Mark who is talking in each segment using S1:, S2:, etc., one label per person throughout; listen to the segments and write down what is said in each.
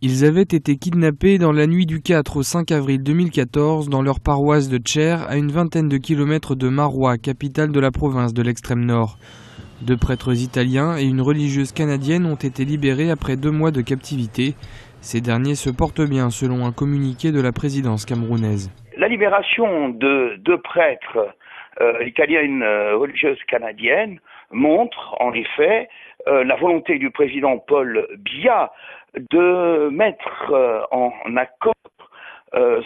S1: Ils avaient été kidnappés dans la nuit du 4 au 5 avril 2014 dans leur paroisse de Tcher, à une vingtaine de kilomètres de Marois, capitale de la province de l'extrême nord. 2 prêtres italiens et une religieuse canadienne ont été libérés après 2 mois de captivité. Ces derniers se portent bien selon un communiqué de la présidence camerounaise.
S2: La libération de 2 prêtres italiens et une religieuse canadienne montre en effet la volonté du président Paul Biya de mettre en accord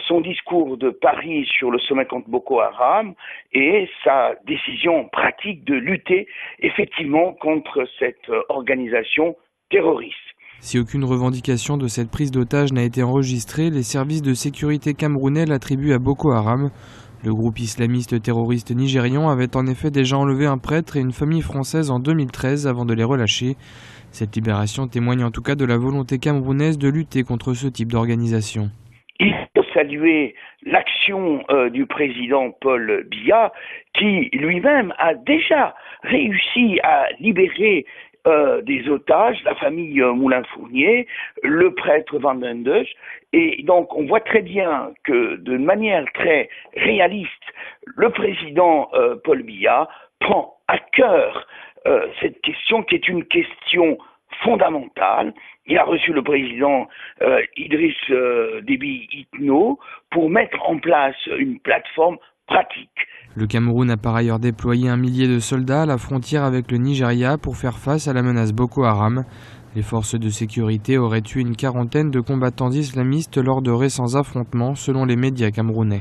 S2: son discours de Paris sur le sommet contre Boko Haram et sa décision pratique de lutter effectivement contre cette organisation terroriste.
S1: Si aucune revendication de cette prise d'otage n'a été enregistrée, les services de sécurité camerounais l'attribuent à Boko Haram. Le groupe islamiste terroriste nigérian avait en effet déjà enlevé un prêtre et une famille française en 2013 avant de les relâcher. Cette libération témoigne en tout cas de la volonté camerounaise de lutter contre ce type d'organisation.
S2: Il faut saluer l'action du président Paul Biya qui lui-même a déjà réussi à libérer des otages, la famille Moulin-Fournier, le prêtre Van den Deus, et donc on voit très bien que de manière très réaliste, le président Paul Biya prend à cœur cette question qui est une question fondamentale. Il a reçu le président Idriss Déby Itno pour mettre en place une plateforme pratique.
S1: Le Cameroun a par ailleurs déployé 1 millier de soldats à la frontière avec le Nigeria pour faire face à la menace Boko Haram. Les forces de sécurité auraient tué une quarantaine de combattants islamistes lors de récents affrontements selon les médias camerounais.